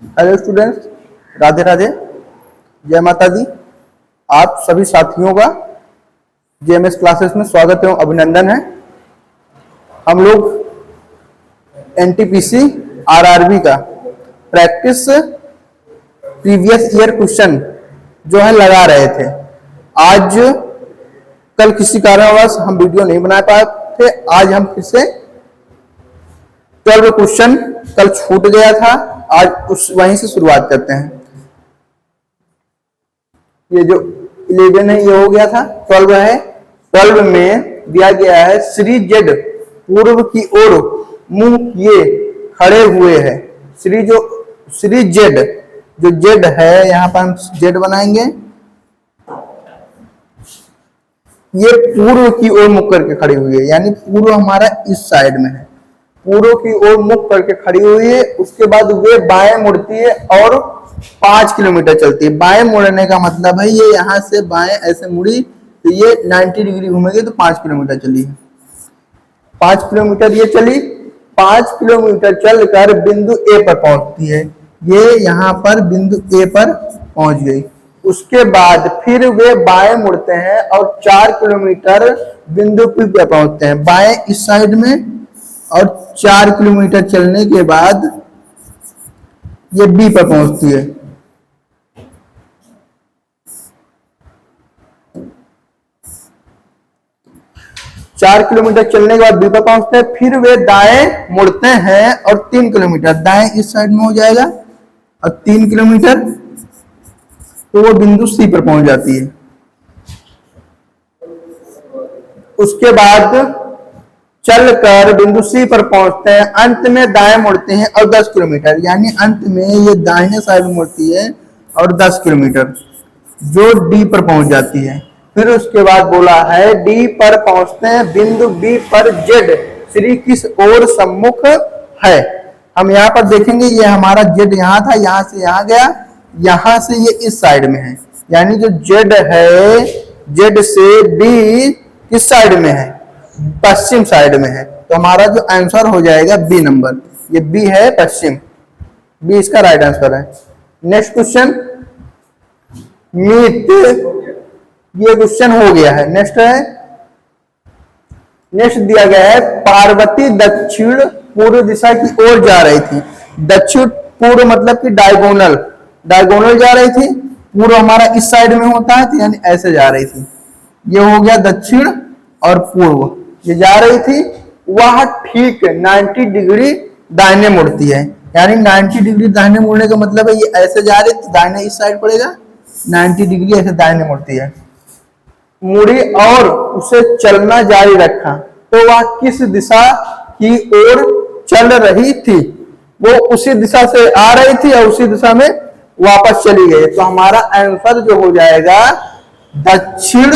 Hello students, Radhe Radhe, जय माता दी। आप सभी साथियों का जेएमएस क्लासेस में स्वागत एवं अभिनंदन है। हम लोग एनटीपीसी आरआरबी का प्रैक्टिस प्रीवियस ईयर क्वेश्चन जो है लगा रहे थे। आज कल किसी कारणवश हम वीडियो नहीं बना पाए थे। आज हम फिर से 12 क्वेश्चन कल छूट गया था, आज वहीं से शुरुआत करते हैं। ये जो 11 है ये हो गया था, 12 है। 12 में दिया गया है श्री जेड पूर्व की ओर मुंह किए खड़े हुए है। श्री जेड, जो जेड है यहाँ पर हम जेड बनाएंगे, ये पूर्व की ओर मुख करके खड़ी हुई है, यानी पूर्व हमारा इस साइड में है। पूर्व की ओर मुख करके खड़ी हुई है। उसके बाद वे बाएं मुड़ती है और 5 किलोमीटर चलती है। बाएं मुड़ने का मतलब है ये यहाँ से बाएं ऐसे मुड़ी तो ये 90 डिग्री घूमेगी तो 5 किलोमीटर चली है। 5 किलोमीटर ये चली, 5 किलोमीटर चलकर बिंदु ए पर पहुंचती है। ये यहाँ पर बिंदु ए पर पहुंच गई। उसके बाद फिर वे बाएं मुड़ते हैं और 4 किलोमीटर बिंदु पी पर पहुंचते हैं, बाएं इस साइड में। और 4 किलोमीटर चलने के बाद ये बी पर पहुंचती है। चार किलोमीटर चलने के बाद बी पर पहुंचते हैं। फिर वे दाएं मुड़ते हैं और 3 किलोमीटर दाएं इस साइड में हो जाएगा और 3 किलोमीटर तो वो बिंदु सी पर पहुंच जाती है। उसके बाद चलकर बिंदु सी पर पहुंचते हैं। अंत में दाएं मुड़ते हैं और 10 किलोमीटर, यानी अंत में ये दाहिने साइड में मुड़ती है और 10 किलोमीटर जो डी पर पहुंच जाती है। फिर उसके बाद बोला है डी पर पहुंचते हैं, बिंदु बी पर जेड श्री किस ओर सम्मुख है। हम यहाँ पर देखेंगे, ये हमारा जेड यहाँ था, यहाँ से यहाँ गया, यहाँ से ये इस साइड में है, यानी जो जेड है, जेड से डी किस साइड में है, पश्चिम साइड में है। तो हमारा जो आंसर हो जाएगा बी नंबर, ये बी है पश्चिम, बी इसका राइट आंसर है। नेक्स्ट क्वेश्चन, मीट, ये क्वेश्चन हो गया है। नेक्स्ट है, नेक्स्ट दिया गया है पार्वती दक्षिण पूर्व दिशा की ओर जा रही थी। दक्षिण पूर्व मतलब कि डायगोनल जा रही थी। पूर्व हमारा इस साइड में होता है, तो यानी ऐसे जा रही थी। ये हो गया दक्षिण और पूर्व, ये जा रही थी। वह ठीक 90 डिग्री दाहिने मुड़ती है, यानी 90 डिग्री दाहिने मुड़ने का मतलब है ये ऐसे जा रही थी, दाहिने इस साइड पड़ेगा, 90 डिग्री ऐसे दाहिने मुड़ती है। मुड़ी और उसे चलना जारी रखा, तो वह किस दिशा की ओर चल रही थी? वो उसी दिशा से आ रही थी और उसी दिशा में वापस चली गई। तो हमारा आंसर जो हो जाएगा दक्षिण,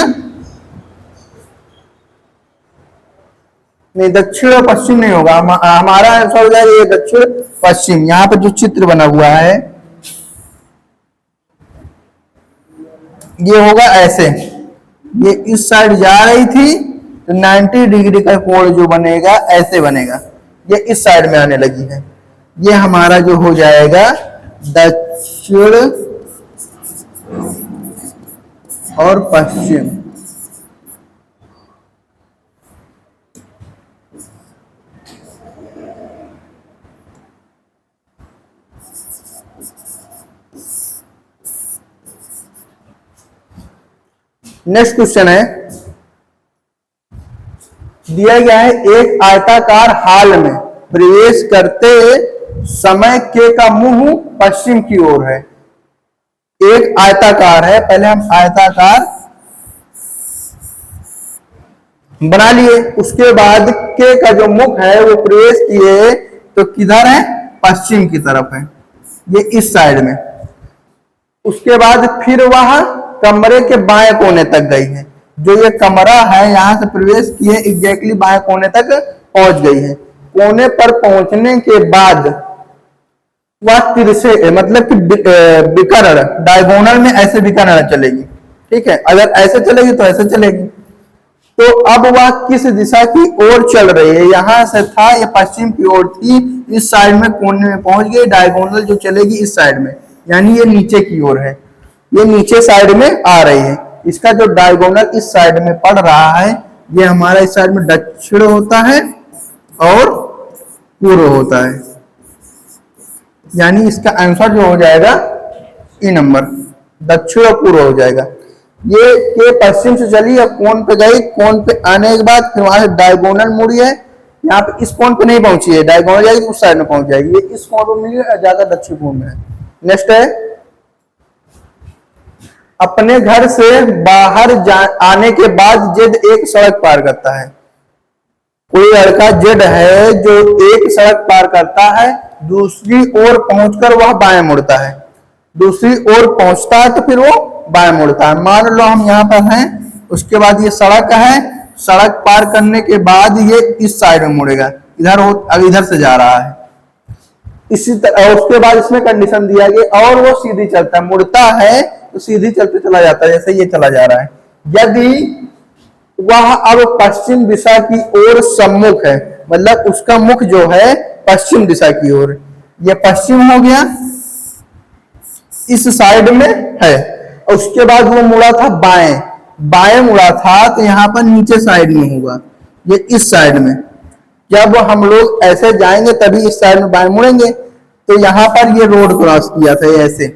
नहीं दक्षिण और पश्चिम नहीं होगा, हमारा आंसर हो जाएगा ये दक्षिण पश्चिम। यहाँ पर जो चित्र बना हुआ है ये होगा ऐसे, ये इस साइड जा रही थी तो 90 डिग्री का कोण जो बनेगा ऐसे बनेगा, ये इस साइड में आने लगी है। ये हमारा जो हो जाएगा दक्षिण और पश्चिम। नेक्स्ट क्वेश्चन है, दिया गया है एक आयताकार हाल में प्रवेश करते समय के का मुंह पश्चिम की ओर है। एक आयताकार है, पहले हम आयताकार बना लिए, उसके बाद के का जो मुख है वो प्रवेश किए तो किधर है, पश्चिम की तरफ है, ये इस साइड में। उसके बाद फिर वह कमरे के बाएं कोने तक गई है। जो ये कमरा है यहाँ से प्रवेश किए एग्जैक्टली बाएं कोने तक पहुंच गई है। कोने पर पहुंचने के बाद वह तिरछे मतलब कि विकर्ण डायगोनल में ऐसे विकर्ण चलेगी। ठीक है, अगर ऐसे चलेगी तो ऐसे चलेगी, तो अब वह किस दिशा की ओर चल रही है? यहां से था, ये पश्चिम की ओर थी, इस साइड में कोने में पहुंच गई, डायगोनल जो चलेगी इस साइड में, यानी ये नीचे की ओर है, ये नीचे साइड में आ रही है। इसका जो डायगोनल इस साइड में पड़ रहा है, ये हमारा इस साइड में दक्षिण होता है और पूर्व होता है, यानी इसका आंसर जो हो जाएगा ई नंबर, दक्षिण और पूर्व हो जाएगा। ये पश्चिम से चली अब कोण पे गई, कोण पे आने के बाद फिर वहां से डायगोनल मुड़ी है, यहाँ पे इस कोण पे नहीं पहुंची है, डायगोनल जाएगी उस साइड में पहुंच जाएगी, ये इस कोण पे मिली है, ज्यादा दक्षिण कोण में है। नेक्स्ट है, अपने घर से बाहर आने के बाद जेड एक सड़क पार करता है। कोई लड़का जेड है जो एक सड़क पार करता है, दूसरी ओर पहुंचकर वह बाएं मुड़ता है, दूसरी ओर पहुंचता है तो फिर वो बाएं मुड़ता है। मान लो हम यहाँ पर हैं, उसके बाद ये सड़क है, सड़क पार करने के बाद ये इस साइड में मुड़ेगा, इधर से जा रहा है, इसी तरह उसके बाद इसमें कंडीशन दिया गया और वो सीधी चलता है, मुड़ता है तो सीधी चलते चला जाता है, जैसे ये चला जा रहा है। यदि वह अब पश्चिम दिशा की ओर सम्मुख है, मतलब उसका मुख जो है पश्चिम दिशा की ओर, ये पश्चिम हो गया, इस साइड में है, उसके बाद वो मुड़ा था बाएं, बाएं मुड़ा था तो यहाँ पर नीचे साइड में होगा, ये इस साइड में। जब हम लोग ऐसे जाएंगे तभी इस साइड में बाएं मुड़ेंगे, तो यहाँ पर ये रोड क्रॉस किया था, ऐसे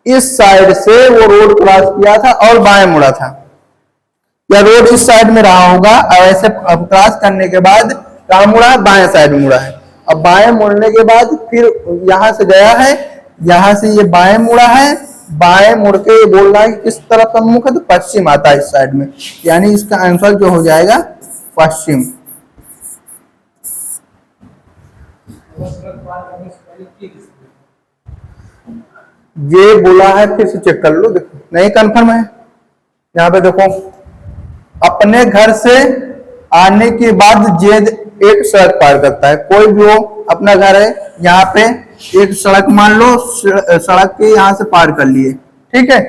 इस साइड से वो रोड क्रॉस किया था और बाएं मुड़ा था, या रोड इस साइड में रहा होगा और ऐसे क्रॉस करने के बाद कहाँ मुड़ा, बाएं साइड में मुड़ा है। अब बाएं मुड़ने के बाद फिर यहां से गया है, यहां से ये बाएं मुड़ा है, बाएं मुड़ के ये बोल रहा है कि किस तरफ का मुख है, तो पश्चिम आता है इस साइड में, यानी इसका आंसर जो हो जाएगा पश्चिम। ये बोला है, फिर से चेक कर लो, देखो नहीं कंफर्म है, यहाँ पे देखो, अपने घर से आने के बाद जेद एक सड़क पार करता है। कोई भी हो, अपना घर है, यहाँ पे एक सड़क मान लो, सड़क के यहाँ से पार कर लिए, ठीक है,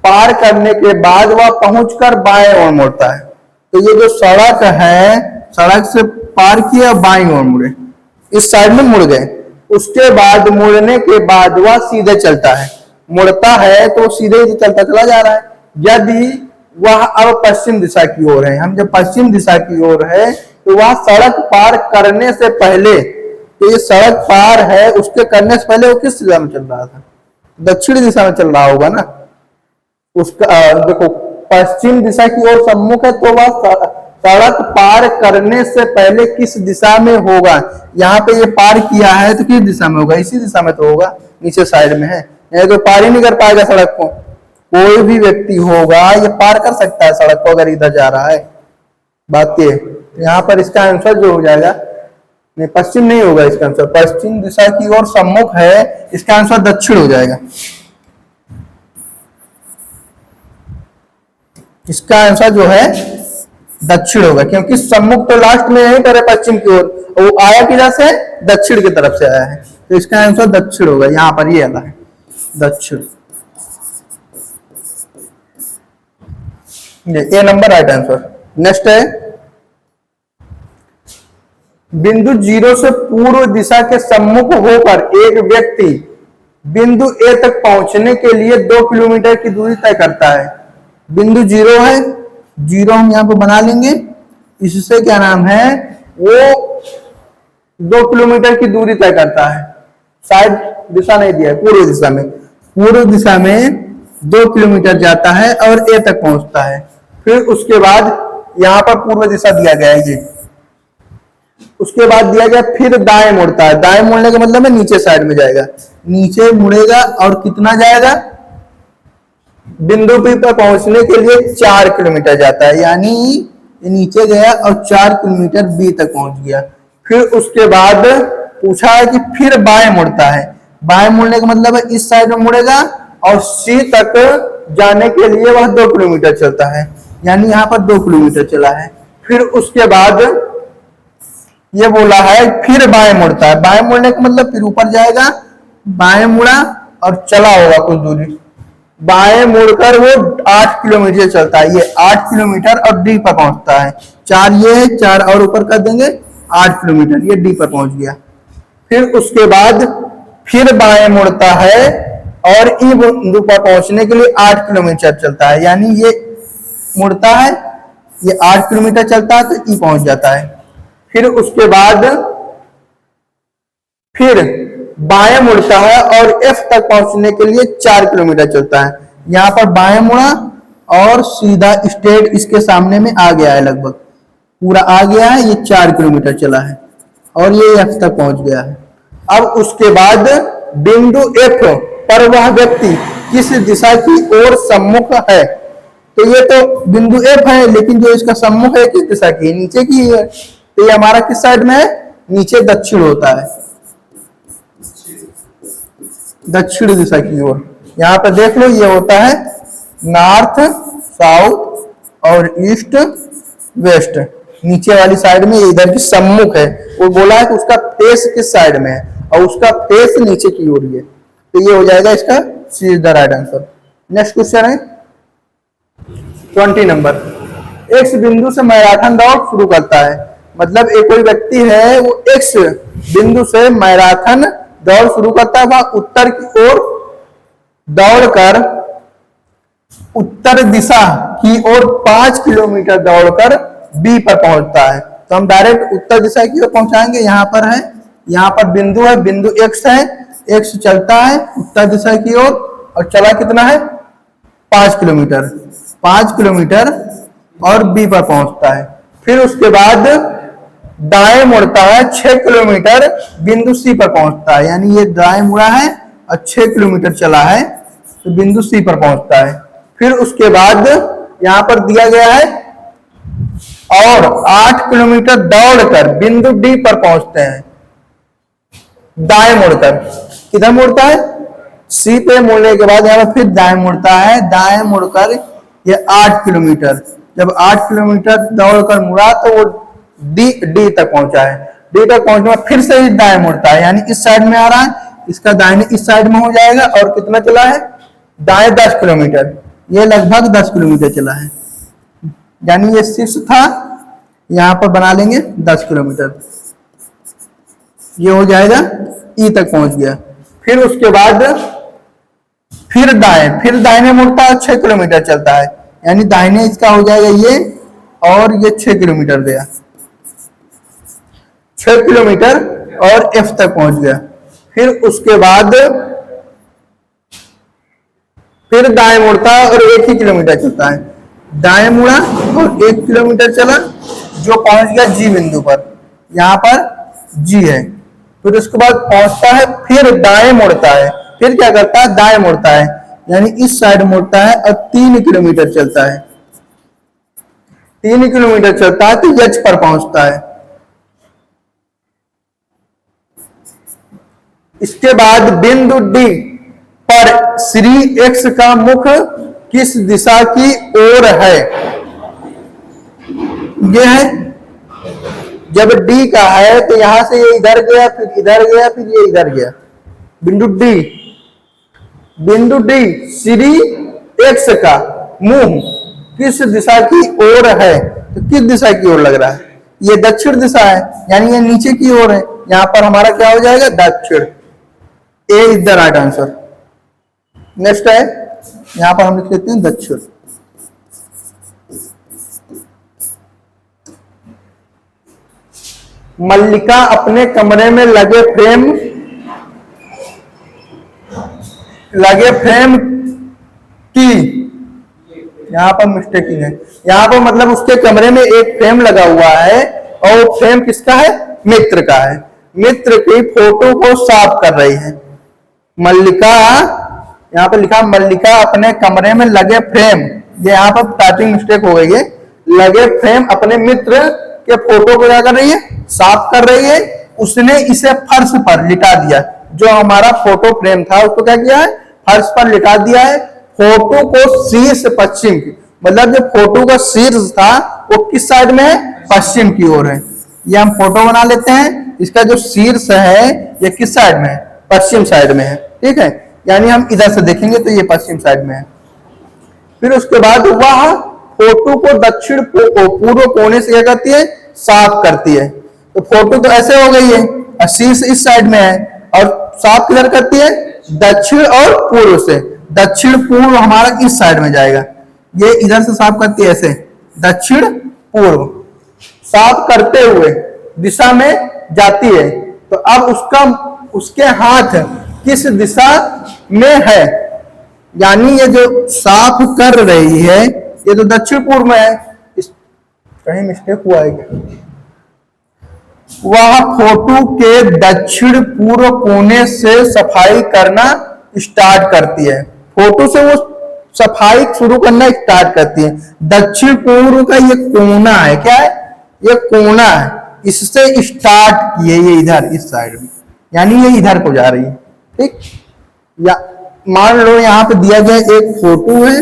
पार करने के बाद वह पहुंचकर बाएं ओर मुड़ता है। तो ये जो सड़क है, सड़क से पार किया, बाएं ओर मुड़े, इस साइड में मुड़ गए, उसके बाद मुड़ने के बाद वह सीधे चलता है, मुड़ता है तो सीधे ही चलता चला जा रहा है। यदि वह अब पश्चिम दिशा की ओर है, हम जब पश्चिम दिशा की ओर है तो वह सड़क पार करने से पहले, तो ये सड़क पार है, उसके करने से पहले वो किस दिशा में चल रहा था, दक्षिण दिशा में चल रहा होगा ना। उसका देखो, पश्चिम दिशा की ओर सम्मुख है तो वह सड़क पार करने से पहले किस दिशा में होगा, यहाँ पे ये पार किया है तो किस दिशा में होगा, इसी दिशा में तो होगा, नीचे साइड में है, नहीं तो पार ही नहीं कर पाएगा सड़क को। कोई भी व्यक्ति होगा ये पार कर सकता है सड़क को अगर इधर जा रहा है, बात ये। यहाँ पर इसका आंसर जो हो जाएगा, नहीं पश्चिम नहीं होगा इसका आंसर, पश्चिम दिशा की ओर सम्मुख है, इसका आंसर दक्षिण हो जाएगा। इसका आंसर जो है दक्षिण होगा, क्योंकि सम्मुख तो लास्ट में है पर पश्चिम की ओर, वो आया किधर से, दक्षिण की तरफ से आया है, तो इसका आंसर दक्षिण होगा। यहाँ पर ये आया है दक्षिण, ए नंबर राइट आंसर। नेक्स्ट है, बिंदु 0 से पूर्व दिशा के सम्मुख होकर एक व्यक्ति बिंदु ए तक पहुंचने के लिए 2 किलोमीटर की दूरी तय करता है। बिंदु 0 है, 0 हम यहाँ पे बना लेंगे, इससे क्या नाम है, वो 2 किलोमीटर की दूरी तय करता है, शायद दिशा नहीं दिया है, पूर्व दिशा में, पूर्व दिशा में 2 किलोमीटर जाता है और ए तक पहुंचता है। फिर उसके बाद यहाँ पर पूर्व दिशा दिया गया है, ये उसके बाद दिया गया, फिर दाएं मुड़ता है, दाएं मुड़ने का मतलब है नीचे साइड में जाएगा, नीचे मुड़ेगा और कितना जाएगा, बिंदु पी पर पहुंचने के लिए 4 किलोमीटर जाता है, यानी ये नीचे गया और 4 किलोमीटर बी तक पहुंच गया। फिर उसके बाद पूछा है कि फिर बाएं मुड़ता है, बाएं मुड़ने का मतलब है इस साइड में मुड़ेगा और सी तक जाने के लिए वह 2 किलोमीटर चलता है, यानी यहाँ पर 2 किलोमीटर चला है। फिर उसके बाद ये बोला है फिर बाएं मुड़ता है, बाएं मुड़ने का मतलब फिर ऊपर जाएगा, बाएं मुड़ा और चला होगा कुछ दूरी, बाएं मुड़कर वो 8 किलोमीटर चलता है, ये 8 किलोमीटर और डी पर पहुंचता है। 4 ये है, 4 और ऊपर कर देंगे 8 किलोमीटर, ये डी पर पहुंच गया। फिर उसके बाद फिर बाएं मुड़ता है और ई बिंदु पर पहुंचने के लिए 8 किलोमीटर चलता है, यानी ये मुड़ता है, ये 8 किलोमीटर चलता है तो ई पहुंच जाता है। फिर उसके बाद फिर बाएं मुड़ता है और एफ तक पहुंचने के लिए 4 किलोमीटर चलता है। यहां पर बाएं मुड़ा और सीधा स्ट्रेट इसके सामने में आ गया है, लगभग पूरा आ गया है, ये 4 किलोमीटर चला है और ये एफ तक पहुंच गया है। अब उसके बाद बिंदु एफ पर वह व्यक्ति किस दिशा की ओर सम्मुख है, तो ये तो बिंदु एफ है, लेकिन जो इसका सम्मुख है किस दिशा की, नीचे की है, तो ये हमारा किस साइड में है, नीचे दक्षिण होता है, दक्षिण दिशा की ओर। यहां पर देख लो, ये होता है नॉर्थ, साउथ और ईस्ट वेस्ट, नीचे वाली साइड में इधर की सम्मुख है। वो बोला है कि उसका फेस किस साइड में है और उसका फेस नीचे की ओर है, तो ये हो जाएगा इसका C is the right answer. Next question है 20 नंबर। एक्स बिंदु से मैराथन दौड़ शुरू करता है, मतलब एक कोई व्यक्ति है वो एक्स बिंदु से मैराथन दौड़ शुरू करता है, वह उत्तर की ओर दौड़कर उत्तर दिशा की ओर 5 किलोमीटर दौड़कर बी पर पहुंचता है। तो हम डायरेक्ट उत्तर दिशा की ओर पहुंचाएंगे। यहाँ पर है, यहाँ पर बिंदु है, बिंदु एक्स है, एक्स चलता है उत्तर दिशा की ओर और चला कितना है 5 किलोमीटर, 5 किलोमीटर और बी पर पहुंचता है। फिर उसके बाद दाएं मुड़ता है 6 किलोमीटर बिंदु सी पर पहुंचता है, यानी ये दाएं मुड़ा है और 6 किलोमीटर चला है तो बिंदु सी पर पहुंचता है। फिर उसके बाद यहां पर दिया गया है और 8 किलोमीटर दौड़कर बिंदु डी पर पहुंचते हैं, दाएं मुड़कर। किधर मुड़ता है, सी पे मुड़ने के बाद यहां पर फिर दाएं मुड़ता है, दाएं मुड़कर ये 8 किलोमीटर, जब 8 किलोमीटर दौड़कर मुड़ा तो वो डी तक पहुंचा है। डी तक पहुंचने में फिर से दाएं मुड़ता है, यानी इस साइड में आ रहा है, इसका दाहिने इस साइड में हो जाएगा और कितना चला है दाएं 10 किलोमीटर, ये लगभग 10 किलोमीटर चला है, यानी ये 6 था, यहां पर बना लेंगे 10 किलोमीटर, ये हो जाएगा ई तक पहुंच गया। फिर उसके बाद फिर दाहिने मुड़ता है 6 किलोमीटर चलता है, यानी दाहिने इसका हो जाएगा ये और ये 6 किलोमीटर गया, 6 किलोमीटर और एफ तक पहुंच गया। फिर उसके बाद फिर दाएं मुड़ता है और 1 ही किलोमीटर चलता है, दाएं मुड़ा और 1 किलोमीटर चला जो पहुंच गया जी बिंदु पर, यहां पर जी है। फिर उसके बाद पहुंचता है, फिर दाएं मुड़ता है, फिर क्या करता है दाएं मुड़ता है, यानी इस साइड मुड़ता है और 3 किलोमीटर चलता है, 3 किलोमीटर चलता है तो एच पर पहुंचता है। इसके बाद बिंदु डी पर श्री एक्स का मुख किस दिशा की ओर है, यह है, जब डी का है तो यहां से ये इधर गया, फिर इधर गया, फिर ये इधर गया, बिंदु डी श्री एक्स का मुंह किस दिशा की ओर है, तो किस दिशा की ओर लग रहा है, ये दक्षिण दिशा है, यानी ये नीचे की ओर है, यहां पर हमारा क्या हो जाएगा दक्षिण, A is the right answer. Next है, यहां पर हम लिख लेते हैं दक्षिण। मल्लिका अपने कमरे में लगे फ्रेम की, यहां पर मिस्टेकिंग है, यहां पर मतलब उसके कमरे में एक फ्रेम लगा हुआ है और वो फ्रेम किसका है, मित्र का है, मित्र की फोटो को साफ कर रही है। मल्लिका, यहाँ पर लिखा मल्लिका अपने कमरे में लगे फ्रेम, ये यहाँ पर टाइपिंग मिस्टेक हो गई है, लगे फ्रेम अपने मित्र के फोटो को क्या कर रही है, साफ कर रही है। उसने इसे फर्श पर लिटा दिया, जो हमारा फोटो फ्रेम था उसको क्या किया है, फर्श पर लिटा दिया है। फोटो को शीर्ष पश्चिम की, मतलब जो फोटो का शीर्ष था वो किस साइड में है, पश्चिम की ओर है। ये हम फोटो बना लेते हैं, इसका जो शीर्ष है ये किस साइड में है, पश्चिम साइड में है, ठीक है। यानी हम इधर से देखेंगे तो ये पश्चिम साइड में है। फिर उसके बाद वह फोटो को दक्षिण पूर्व कोने से क्या करती है, साफ करती है। तो फोटो तो ऐसे हो गई है और शीर्ष इस साइड में है, और साफ किधर करती है, दक्षिण और पूर्व से। दक्षिण पूर्व हमारा इस साइड में जाएगा, ये इधर से साफ करती है ऐसे, दक्षिण पूर्व साफ करते हुए दिशा में जाती है। तो अब उसके हाथ किस दिशा में है, यानी ये जो साफ कर रही है ये तो दक्षिण पूर्व में है। कहीं मिस्टेक हुआ है क्या? वह फोटो के दक्षिण पूर्व कोने से सफाई करना स्टार्ट करती है। फोटो से वो सफाई शुरू करना स्टार्ट करती है। दक्षिण पूर्व का ये कोना है, क्या है, ये कोना है, इससे स्टार्ट किए ये इधर इस साइड में, यानी ये इधर को जा रही है। ठीक, या मान लो यहाँ पे दिया गया एक फोटो है,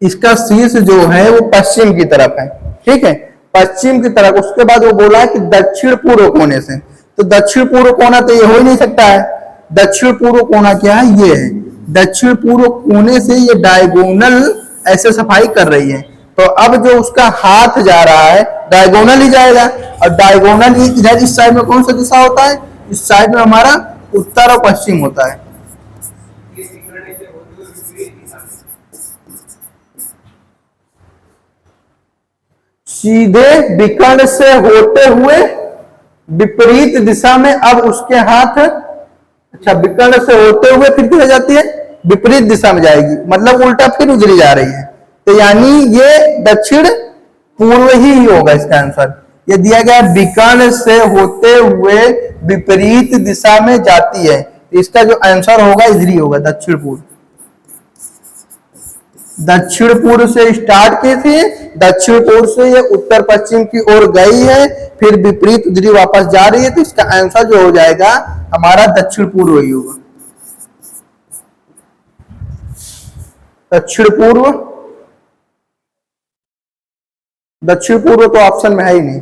इसका शीर्ष जो है वो पश्चिम की तरफ है, ठीक है, पश्चिम की तरफ। उसके बाद वो बोला है कि दक्षिण पूर्व कोने से, तो दक्षिण पूर्व कोना तो ये हो ही नहीं सकता है। दक्षिण पूर्व कोना क्या है, ये है। दक्षिण पूर्व कोने से ये डायगोनल ऐसे सफाई कर रही है। तो अब जो उसका हाथ जा रहा है डायगोनल ही जाएगा, और डायगोनल ही इधर इस साइड में कौन सा दिशा होता है, इस साइड में हमारा उत्तर और पश्चिम होता है। सीधे विकर्ण से होते हुए विपरीत दिशा में अब उसके हाथ, अच्छा, विकर्ण से होते हुए फिर किधर जाती है, विपरीत दिशा में जाएगी, मतलब उल्टा फिर उधरी जा रही है। तो यानी ये दक्षिण पूर्व ही होगा इसका आंसर। ये दिया गया विकर्ण से होते हुए विपरीत दिशा में जाती है, तो इसका जो आंसर होगा इधरी होगा, दक्षिण पूर्व। दक्षिण पूर्व से स्टार्ट की थी, दक्षिण पूर्व से ये उत्तर पश्चिम की ओर गई है, फिर विपरीत उधरी वापस जा रही है, तो इसका आंसर जो हो जाएगा हमारा दक्षिण पूर्व ही होगा। दक्षिण पूर्व, दक्षिण पूर्व तो ऑप्शन में है ही नहीं।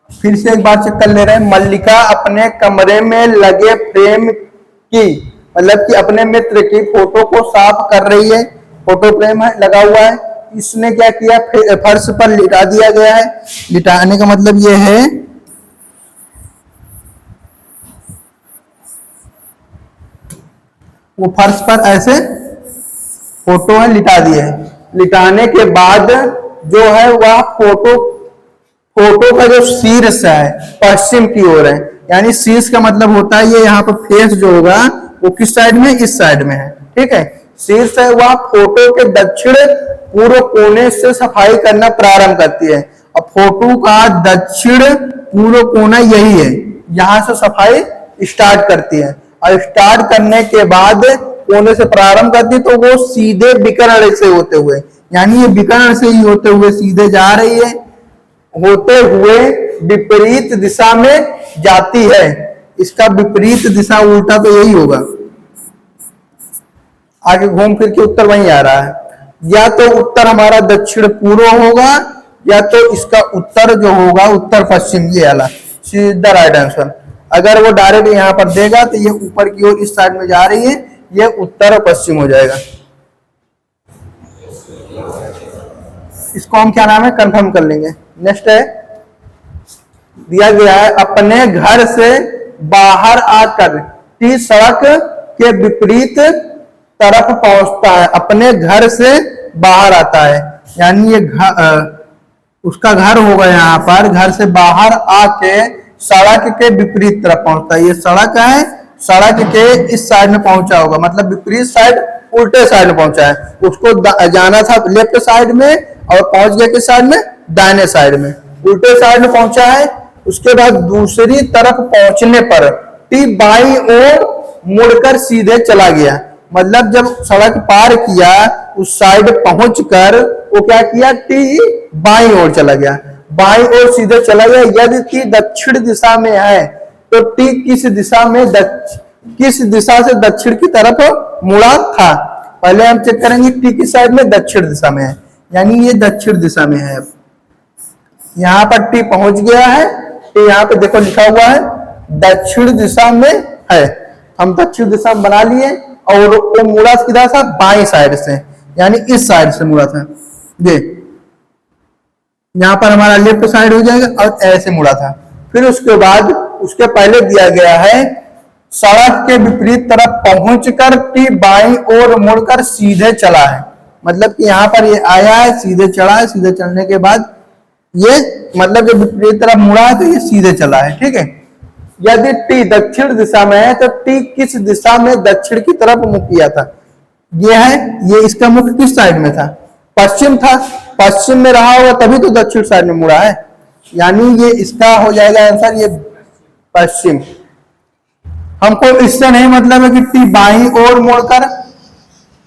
फिर से एक बार चेक कर ले रहे हैं। मल्लिका अपने कमरे में लगे फ्रेम की, मतलब कि अपने मित्र की फोटो को साफ कर रही है। फोटो फ्रेम है लगा हुआ है, इसने क्या किया, फर्श पर लिटा दिया गया है। लिटाने का मतलब ये है वो फर्श पर ऐसे फोटो है लिटा दिए है। लिटाने के बाद जो है वह फोटो का जो शीर्ष है पश्चिम की ओर है, यानी शीर्ष का मतलब होता है ये यहाँ पर फेस जो होगा वो किस साइड में, इस साइड में है, ठीक है। शीर्ष है वह फोटो के दक्षिण पूर्व कोने से सफाई करना प्रारंभ करती है। अब फोटो का दक्षिण पूर्व कोना यही है, यहां से सफाई स्टार्ट करती है, और स्टार्ट करने के बाद कोने से प्रारंभ करती है, तो वो सीधे विकर्ण से होते हुए, यानी ये विकर्ण से ही होते हुए सीधे जा रही है, होते हुए विपरीत दिशा में जाती है। इसका विपरीत दिशा उल्टा तो यही होगा, आगे घूम फिर के उत्तर वहीं आ रहा है। या तो उत्तर हमारा दक्षिण पूर्व होगा, या तो इसका उत्तर जो होगा उत्तर पश्चिम, ये वाला सीधा राइट आंसर। अगर वो डायरेक्ट यहाँ पर देगा तो ये ऊपर की ओर इस साइड में जा रही है, ये उत्तर और पश्चिम हो जाएगा। इसको हम क्या नाम है कंफर्म कर लेंगे। नेक्स्ट है, दिया गया है अपने घर से बाहर आकर टी सड़क के विपरीत तरफ पहुंचता है। अपने घर से बाहर आता है, यानी ये उसका घर होगा यहाँ पर, घर से बाहर आके सड़क के विपरीत तरफ पहुंचता है। ये सड़क है, सड़क के इस साइड में पहुंचा होगा, मतलब विपरीत साइड, उल्टे साइड में पहुंचा है। उसको जाना था लेफ्ट साइड में और पहुंच गया किस साइड में, दाहिने साइड में, उल्टे साइड में पहुंचा है। उसके बाद दूसरी तरफ पहुंचने पर टी बाईं ओर मुड़कर सीधे चला गया, मतलब जब सड़क पार किया उस साइड पहुंचकर वो क्या किया, टी बाईं ओर चला गया, बाईं ओर सीधे चला गया। यदि टी दक्षिण दिशा में है तो टी किस दिशा में किस दिशा से दक्षिण की तरफ मुड़ा था। पहले हम चेक करेंगे टी की साइड में दक्षिण दिशा में है, यानी ये दक्षिण दिशा में है। यहाँ पर टी पहुंच गया है, तो यहाँ पे देखो लिखा हुआ है दक्षिण दिशा में है। हम दक्षिण दिशा में बना लिए और वो मुड़ा किधर था, बाएं साइड से, यानी इस साइड से मुड़ा था। ये यहाँ पर हमारा लेफ्ट साइड हो जाएगा और ऐसे मुड़ा था। फिर उसके बाद उसके पहले दिया गया है सड़क के विपरीत तरफ पहुंचकर टी बाईं ओर मुड़कर सीधे चला है। मतलब कि यहाँ पर ये आया है, सीधे चढ़ा है, सीधे चलने के बाद ये मतलब जब विपरीत तरफ मुड़ा है तो ये सीधे चला है। ठीक है, यदि टी दक्षिण दिशा में है तो टी किस दिशा में दक्षिण की तरफ मुख किया था। ये है, ये इसका मुख किस साइड में था, पश्चिम था। पश्चिम में रहा होगा तभी तो दक्षिण साइड में मुड़ा है, यानी ये इसका हो जाएगा आंसर, ये पश्चिम। हमको इससे नहीं मतलब है कि टी बाईं ओर मुड़कर,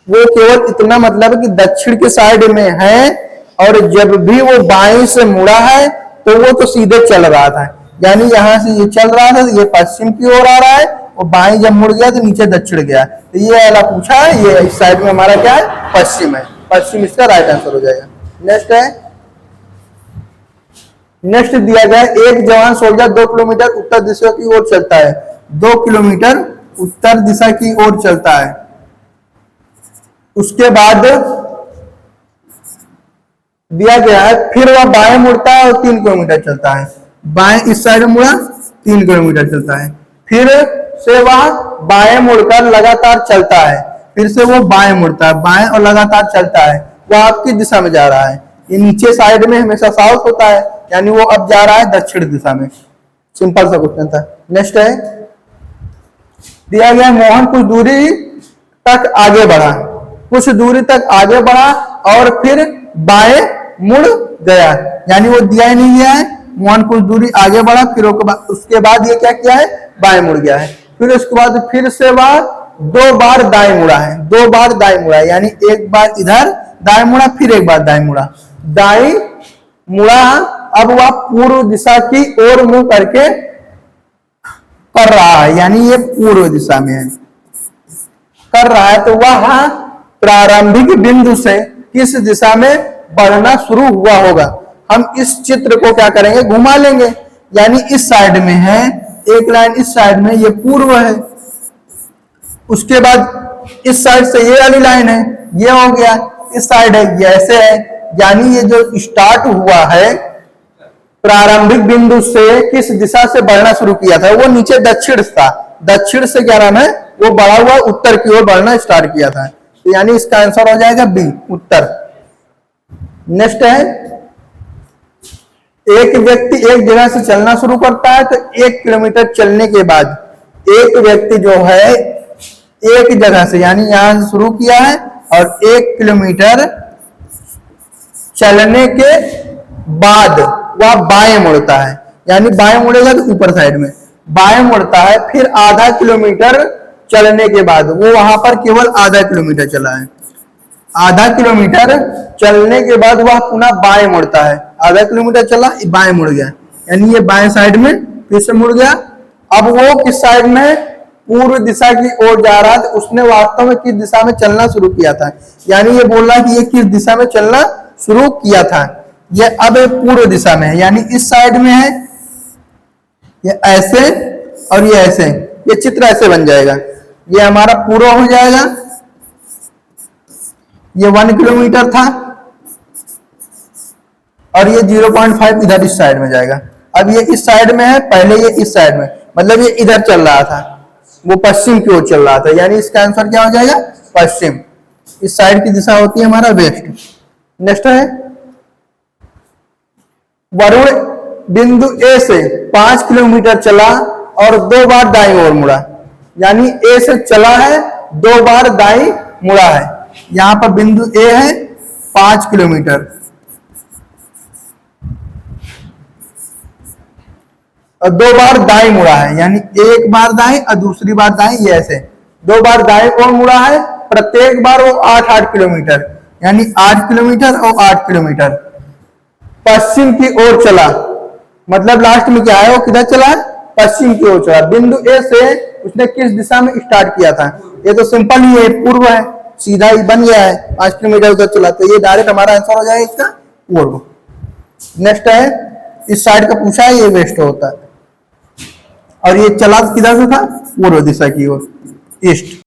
वो केवल इतना मतलब है कि दक्षिण के साइड में है और जब भी वो बाईं से मुड़ा है तो वो तो सीधे चल रहा था, यानी यहां से ये चल रहा था, ये पश्चिम की ओर आ रहा है और बाईं जब मुड़ गया तो नीचे दक्षिण गया। तो ये वाला पूछा है, ये इस साइड में हमारा क्या है, पश्चिम है। पश्चिम इसका राइट आंसर हो जाएगा। नेक्स्ट है, नेक्स्ट दिया गया एक जवान सोल्जर 2 किलोमीटर उत्तर दिशा की ओर चलता है। 2 किलोमीटर उत्तर दिशा की ओर चलता है, उसके बाद दिया गया है फिर वह बाएं मुड़ता है और 3 किलोमीटर चलता है। बाएं इस साइड मुड़ा, 3 किलोमीटर चलता है। फिर से वह बाएं मुड़कर लगातार चलता है, फिर से वो बाएं मुड़ता है, बाएं और लगातार चलता है। वो आपकी दिशा में जा रहा है, ये नीचे साइड में हमेशा साउथ होता है, यानी वो अब जा रहा है दक्षिण दिशा में। सिंपल सा क्वेश्चन था। नेक्स्ट है, दिया गया मोहन कुछ दूरी तक आगे बढ़ा, कुछ दूरी तक आगे बढ़ा और फिर बाएं मुड़ गया, यानी वो दिया ही नहीं गया है। मोहन कुछ दूरी आगे बढ़ा, फिर उसके बाद ये क्या किया है, बाएं मुड़ गया है। फिर उसके बाद फिर से वह 2 बार दाएं मुड़ा है, 2 बार दाएं मुड़ा है, यानी एक बार इधर दाएं मुड़ा, फिर एक बार दाएं मुड़ा, दाएं मुड़ा। अब वह पूर्व दिशा की ओर मुंह करके कर रहा है, यानी ये पूर्व दिशा में है, कर रहा है। तो वह प्रारंभिक बिंदु से किस दिशा में बढ़ना शुरू हुआ होगा। हम इस चित्र को क्या करेंगे, घुमा लेंगे, यानी इस साइड में है, एक लाइन इस साइड में, ये पूर्व है। उसके बाद इस साइड से ये वाली लाइन है, ये हो गया, इस साइड है, ये ऐसे है, यानी ये जो स्टार्ट हुआ है प्रारंभिक बिंदु से किस दिशा से बढ़ना शुरू किया था, वो नीचे दक्षिण था, दक्षिण से क्या नाम है, वो बढ़ा हुआ उत्तर की ओर बढ़ना स्टार्ट किया था। तो यानी इसका आंसर हो जाएगा बी, उत्तर। नेक्स्ट है, एक व्यक्ति एक जगह से चलना शुरू करता है तो 1 किलोमीटर चलने के बाद एक व्यक्ति जो है एक जगह से, यानी यहां से शुरू किया है और 1 किलोमीटर चलने के बाद वह बाएं मुड़ता है, यानी बाएं मुड़ेगा तो ऊपर साइड में बाएं मुड़ता है। फिर आधा किलोमीटर चलने के बाद, वो वहां पर केवल आधा किलोमीटर चला है, आधा किलोमीटर चलने के बाद वह पुनः बाएं मुड़ता है। आधा किलोमीटर चला, बाएं मुड़ गया, यानी ये बाएं साइड में फिर से मुड़ गया। अब वो किस साइड में, पूर्व दिशा की ओर जा रहा था। उसने वास्तव में किस दिशा में चलना शुरू किया था, यानी ये बोल रहा है कि ये किस दिशा में चलना शुरू किया था। ये अब पूर्व दिशा में है, यानी इस साइड में है, ये ऐसे और ये ऐसे, ये चित्र ऐसे बन जाएगा। ये हमारा पूर्व हो जाएगा, ये 1 किलोमीटर था और ये 0.5 इधर इस साइड में जाएगा। अब ये इस साइड में है, पहले ये इस साइड में, मतलब ये इधर चल रहा था, वो पश्चिम की ओर चल रहा था, यानी इसका आंसर क्या हो जाएगा, पश्चिम। इस साइड की दिशा होती है हमारा वेस्ट। नेक्स्ट है, वरुण बिंदु ए से 5 किलोमीटर चला और 2 बार दाईं ओर मुड़ा, यानी ए से चला है, 2 बार दाईं मुड़ा है। यहां पर बिंदु ए है 5 किलोमीटर और 2 बार दाईं मुड़ा है, यानी एक बार दाईं और दूसरी बार दाईं, ये ऐसे 2 बार दाईं ओर मुड़ा है। प्रत्येक बार वो 8-8 किलोमीटर, यानी 8 किलोमीटर और 8 किलोमीटर पश्चिम की ओर चला। मतलब लास्ट में क्या है, वो किधर चला है, पश्चिम की ओर चला। बिंदु ए से उसने किस दिशा में स्टार्ट किया था? ये तो सिंपल ही है, पूर्व है, सीधा ही बन गया है, 5 किलोमीटर उधर चला, तो ये डायरेक्ट हमारा आंसर हो जाएगा इसका पूर्व। नेक्स्ट है, इस साइड का पूछा है, ये वेस्ट होता है, और ये चला किधर से था? पूर्व दिशा की ओर, ईस्ट।